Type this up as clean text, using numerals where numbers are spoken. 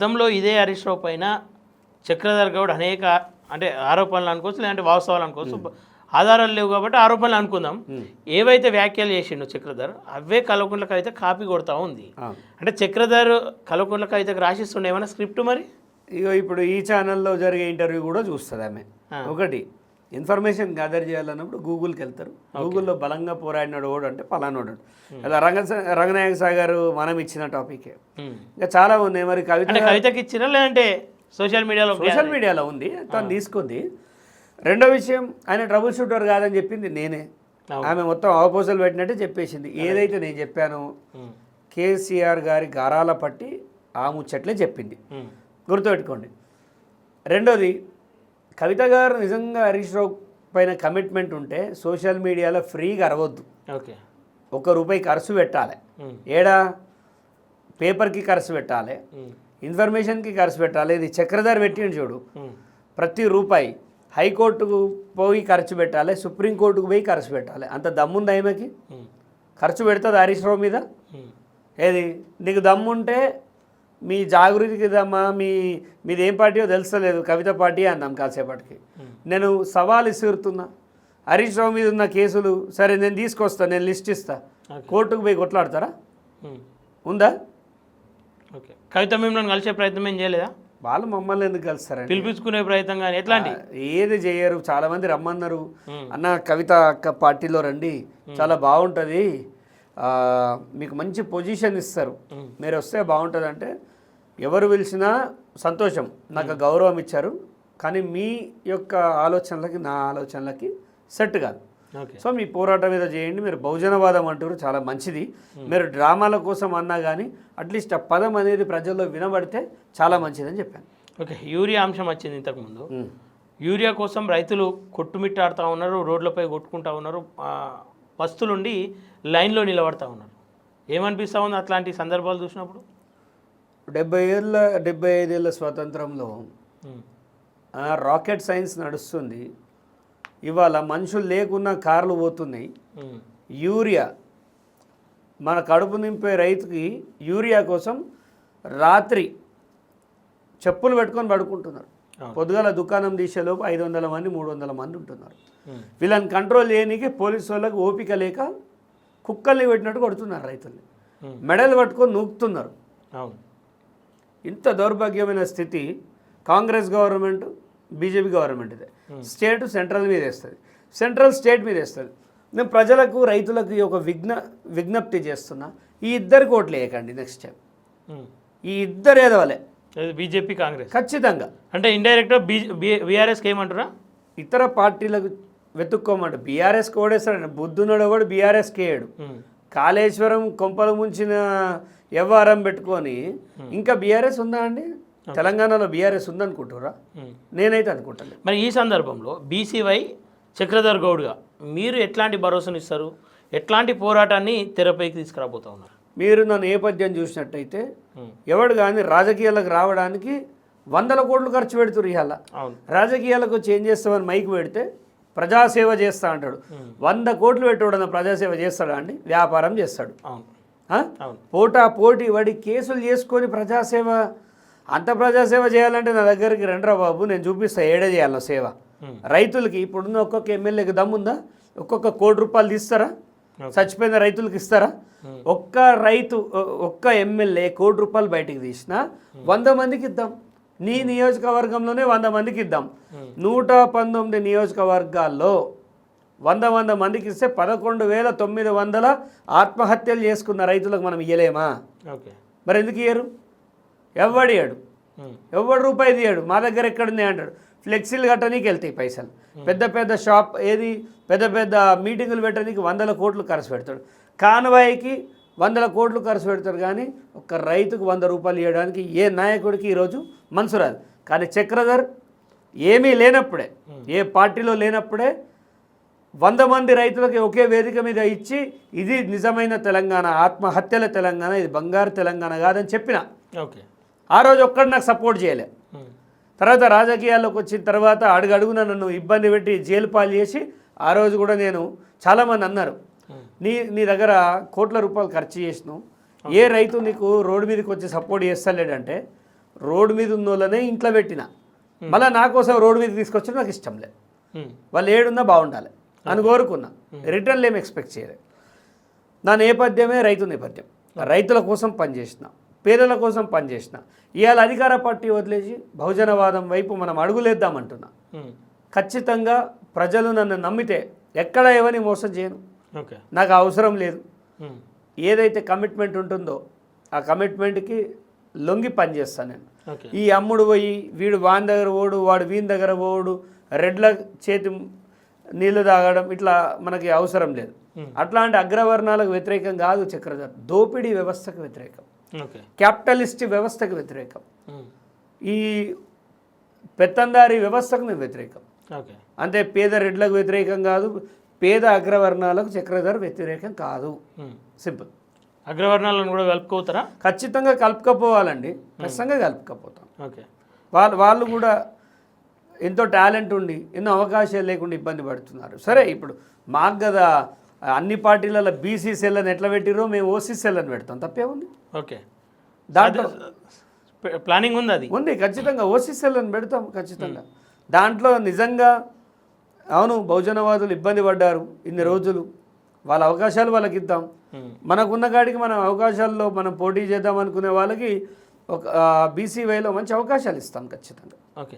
గతంలో ఇదే హరీష్ రావు పైన చక్రధర్ గౌడ్ అనేక అంటే ఆరోపణలు అనుకోవచ్చు లేదంటే వాస్తవాలు అనుకోవచ్చు ఆధారాలు లేవు కాబట్టి ఆరోపణలు అనుకుందాం ఏవైతే వ్యాఖ్యలు చేసిండు చక్రధర్ అవే కల్వకుంట్ల కవిత కాపీ కొడతా ఉంది అంటే చక్రధర్ కల్వకుంట్ల కవితకు రాసిస్తుండే ఏమైనా స్క్రిప్ట్ మరి ఇగో ఇప్పుడు ఈ ఛానల్లో జరిగే ఇంటర్వ్యూ కూడా చూస్తుంది ఆమె ఒకటి ఇన్ఫర్మేషన్ గ్యాదర్ చేయాలన్నప్పుడు గూగుల్కి వెళ్తారు గూగుల్లో బలంగా పోరాడినాడు ఓడు అంటే పలానోడు అలా రంగనాయక సాగర్ మనం ఇచ్చిన టాపికే ఇంకా చాలా ఉన్నాయి మరి కవితకి ఇచ్చినా లేదంటే సోషల్ మీడియాలో ఉంది తను తీసుకుంది రెండో విషయం ఆయన ట్రబుల్ షూటర్ కాదని చెప్పింది నేనే ఆమె మొత్తం అవపోజలు పెట్టినట్టే చెప్పేసింది ఏదైతే నేను చెప్పానో కేసీఆర్ గారి గారాల పట్టి ఆ ముచ్చట్లే చెప్పింది గుర్తుపెట్టుకోండి రెండోది కవిత గారు నిజంగా హరీష్ రావు పైన కమిట్మెంట్ ఉంటే సోషల్ మీడియాలో ఫ్రీగా అరవద్దు ఓకే ₹1 ఖర్చు పెట్టాలి ఏడా పేపర్కి ఖర్చు పెట్టాలి ఇన్ఫర్మేషన్కి ఖర్చు పెట్టాలి ఇది చక్రధర్ పెట్టిండు చూడు ప్రతి రూపాయి హైకోర్టుకు పోయి ఖర్చు పెట్టాలి సుప్రీంకోర్టుకు పోయి ఖర్చు పెట్టాలి అంత దమ్ముంది ఆమెకి ఖర్చు పెడుతుంది హరీష్ రావు మీద ఏది నీకు దమ్ముంటే మీ జాగృతికి దమ్మా మీది ఏం పార్టీయో తెలుస్తలేదు కవిత పార్టీ అన్నాం కాసేపటికి నేను సవాల్ ఇస్తున్నా హరీష్ రావు మీద ఉన్న కేసులు సరే నేను తీసుకొస్తా నేను లిస్ట్ ఇస్తా కోర్టుకు పోయి కొట్లాడతారా ఉందా ఓకే కవిత మిమ్మల్ని కలిసే ప్రయత్నం ఏం చేయలేదా వాళ్ళు మమ్మల్ని ఎందుకు కలుస్తారండి పిలిపించుకునే ప్రయత్నం కానీ ఎట్లాంటి ఏది చేయరు చాలా మంది రమ్మన్నారు అన్న కవిత అక్క పార్టీలో రండి చాలా బాగుంటుంది మీకు మంచి పొజిషన్ ఇస్తారు మీరు వస్తే బాగుంటుంది అంటే ఎవరు పిలిచినా సంతోషం నాకు గౌరవం ఇచ్చారు కానీ మీ యొక్క ఆలోచనలకి నా ఆలోచనలకి సెట్ కాదు సో మీ పోరాటం మీద చేయండి మీరు బహుజనవాదం అంటారు చాలా మంచిది మీరు డ్రామాల కోసం అన్నా కానీ అట్లీస్ట్ ఆ పదం అనేది ప్రజల్లో వినబడితే చాలా మంచిదని చెప్పాను ఓకే యూరియా అంశం వచ్చింది ఇంతకుముందు యూరియా కోసం రైతులు కొట్టుమిట్టాడుతూ ఉన్నారు రోడ్లపై కొట్టుకుంటూ ఉన్నారు పస్తులుండి లైన్లో నిలబడతా ఉన్నారు ఏమనిపిస్తూ ఉంది అట్లాంటి సందర్భాలు చూసినప్పుడు 75 ఏళ్ళ స్వాతంత్రంలో రాకెట్ సైన్స్ నడుస్తుంది ఇవాళ మనుషులు లేకున్నా కార్లు పోతున్నాయి యూరియా మన కడుపు నింపే రైతుకి యూరియా కోసం రాత్రి చెప్పులు పెట్టుకొని పడుకుంటున్నారు పొద్దుగాల దుకాణం తీసేలోపు 500 మంది 300 మంది ఉంటున్నారు వీళ్ళని కంట్రోల్ చేయడానికి పోలీసు వాళ్ళకి ఓపిక లేక కుక్కల్ని పెట్టినట్టు కొడుతున్నారు రైతుల్ని మెడలు పట్టుకొని నూకుతున్నారు ఇంత దౌర్భాగ్యమైన స్థితి కాంగ్రెస్ గవర్నమెంట్ బీజేపీ గవర్నమెంట్ ఇదే స్టేట్ సెంట్రల్ మీద వేస్తుంది సెంట్రల్ స్టేట్ మీద వేస్తుంది నేను ప్రజలకు రైతులకు ఒక విజ్ఞప్తి చేస్తున్నా ఈ ఇద్దరు కోట్లు వేయకండి నెక్స్ట్ టైం ఈ ఇద్దరు ఏదవలే బీజేపీ కాంగ్రెస్ ఖచ్చితంగా అంటే ఇండైరెక్ట్గా బీఆర్ఎస్కి ఏమంటారా ఇతర పార్టీలకు వెతుక్కోమంట బీఆర్ఎస్కి ఓడేస్తాడు బుద్ధున్నాడు కూడా బీఆర్ఎస్కి వేయడు కాళేశ్వరం కొంపలు ముంచిన వ్యవహారం పెట్టుకొని ఇంకా బీఆర్ఎస్ ఉందా అండి తెలంగాణలో బీఆర్ఎస్ ఉందనుకుంటారా నేనైతే అనుకుంటాను మరి ఈ సందర్భంలో బీసీవై చక్రధర్ గౌడ్గా మీరు ఎట్లాంటి భరోసాను ఇస్తారు ఎట్లాంటి పోరాటాన్ని తెరపైకి తీసుకురాబోతా ఉన్నారు మీరు నా నేపథ్యం చూసినట్టయితే ఎవడు కానీ రాజకీయాలకు రావడానికి 100 కోట్లు ఖర్చు పెడుతురు ఇవాళ రాజకీయాలకు చేంజ్ చేస్తామని మైక్ పెడితే ప్రజాసేవ చేస్తా అంటాడు 100 కోట్లు పెట్టాడు ప్రజాసేవ చేస్తాడా అండి వ్యాపారం చేస్తాడు పోటీ వాడి కేసులు చేసుకొని ప్రజాసేవ అంత ప్రజాసేవ చేయాలంటే నా దగ్గరికి రండ్రా బాబు నేను చూపిస్తా ఏడే చేయాలి సేవ రైతులకి ఇప్పుడున్న ఒక్కొక్క ఎమ్మెల్యేకి దమ్ముందా ఒక్కొక్క ₹1 కోటి తీస్తారా చచ్చిపోయిన రైతులకు ఇస్తారా ఒక్క ఎమ్మెల్యే ₹1 కోటి బయటికి తీసినా 100 మందికి ఇద్దాం నీ నియోజకవర్గంలోనే 100 మందికి ఇద్దాం 119 నియోజకవర్గాల్లో 100 మందికి ఇస్తే 11,900 ఆత్మహత్యలు చేసుకున్న రైతులకు మనం ఇయ్యలేమా మరి ఎందుకు ఇయ్యరు ఎవడియాడు ఎవడు రూపాయి తీయడు మా దగ్గర ఎక్కడుంది అంటాడు ఫ్లెక్సీలు కట్టడానికి వెళ్తాయి పైసలు పెద్ద షాప్ ఏది పెద్ద మీటింగులు పెట్టడానికి 100 కోట్లు ఖర్చు పెడతాడు కాన్వాయ్కి 100 కోట్లు ఖర్చు పెడతారు కానీ ఒక రైతుకు ₹100 ఇవ్వడానికి ఏ నాయకుడికి ఈరోజు మనసు రాదు కానీ చక్రధర్ ఏమీ లేనప్పుడే ఏ పార్టీలో లేనప్పుడే 100 మంది రైతులకి ఒకే వేదిక మీద ఇచ్చి ఇది నిజమైన తెలంగాణ ఆత్మహత్యల తెలంగాణ ఇది బంగారు తెలంగాణ కాదని చెప్పిన ఆ రోజు ఒక్కడు నాకు సపోర్ట్ చేయలే తర్వాత రాజకీయాల్లోకి వచ్చిన తర్వాత అడుగడుగున నన్ను ఇబ్బంది పెట్టి జైలు పాలు చేసి ఆ రోజు కూడా నేను చాలామంది అన్నారు నీ దగ్గర ₹1 కోట్ల ఖర్చు చేసినావు ఏ రైతు నీకు రోడ్డు మీదకి వచ్చి సపోర్ట్ చేస్తలేడంటే రోడ్డు మీద ఉన్న వాళ్ళనే ఇంట్లో పెట్టిన మళ్ళీ నా కోసం రోడ్డు మీద తీసుకొచ్చి నాకు ఇష్టం లేదు. వాళ్ళు ఏడున్నా బాగుండాలి అని కోరుకున్నా. రిటర్న్లు ఏమి ఎక్స్పెక్ట్ చేయలేదు. నా నేపథ్యమే రైతు నేపథ్యం. రైతుల కోసం పనిచేసిన, పేదల కోసం పనిచేసిన. ఇవాళ అధికార పార్టీ వదిలేసి బహుజనవాదం వైపు మనం అడుగులేద్దామంటున్నా. ఖచ్చితంగా ప్రజలు నన్ను నమ్మితే ఎక్కడ ఎవరిని మోసం చేయను. నాకు అవసరం లేదు. ఏదైతే కమిట్మెంట్ ఉంటుందో ఆ కమిట్మెంట్కి లొంగి పనిచేస్తాను నేను. ఈ అమ్ముడు పోయి వీడు వాని దగ్గర పోడు, వాడు వీని దగ్గర పోడు, రెడ్ల చేతి నీళ్లు తాగడం ఇట్లా మనకి అవసరం లేదు. అట్లాంటి అగ్రవర్ణాలకు వ్యతిరేకం కాదు చక్రధర్. దోపిడీ వ్యవస్థకు వ్యతిరేకం, క్యాపిటలిస్ట్ వ్యవస్థకు వ్యతిరేకం, ఈ పెత్తందారీ వ్యవస్థకు నేను వ్యతిరేకం. అంటే పేద రెడ్లకు వ్యతిరేకం కాదు, పేద అగ్రవర్ణాలకు చక్రధర్ వ్యతిరేకం కాదు. సింపుల్. అగ్రవర్ణాలను కూడా కలుపుకోతారా? ఖచ్చితంగా కలుపుకపోవాలండి. ఖచ్చితంగా కలుపుకపోతాం. వాళ్ళు కూడా ఎంతో టాలెంట్ ఉండి ఎన్నో అవకాశాలు లేకుండా ఇబ్బంది పడుతున్నారు. సరే, ఇప్పుడు మాకు కదా అన్ని పార్టీలలో బీసీ సెల్లని ఎట్లా పెట్టిరో మేము ఓసీ సెల్లని పెడతాం. తప్పే ఉంది. ఓకే, దాంట్లో ప్లానింగ్ ఉంది. అది ఉంది. ఖచ్చితంగా ఓసీ సెల్లని పెడతాం. ఖచ్చితంగా దాంట్లో నిజంగా అవును బహుజనవాదులు ఇబ్బంది పడ్డారు ఇన్ని రోజులు, వాళ్ళ అవకాశాలు వాళ్ళకి ఇద్దాం. మనకున్న కాడికి మనం అవకాశాల్లో మనం పోటీ చేద్దాం అనుకునే వాళ్ళకి ఒక బీసీ వైలో మంచి అవకాశాలు ఇస్తాం ఖచ్చితంగా. ఓకే.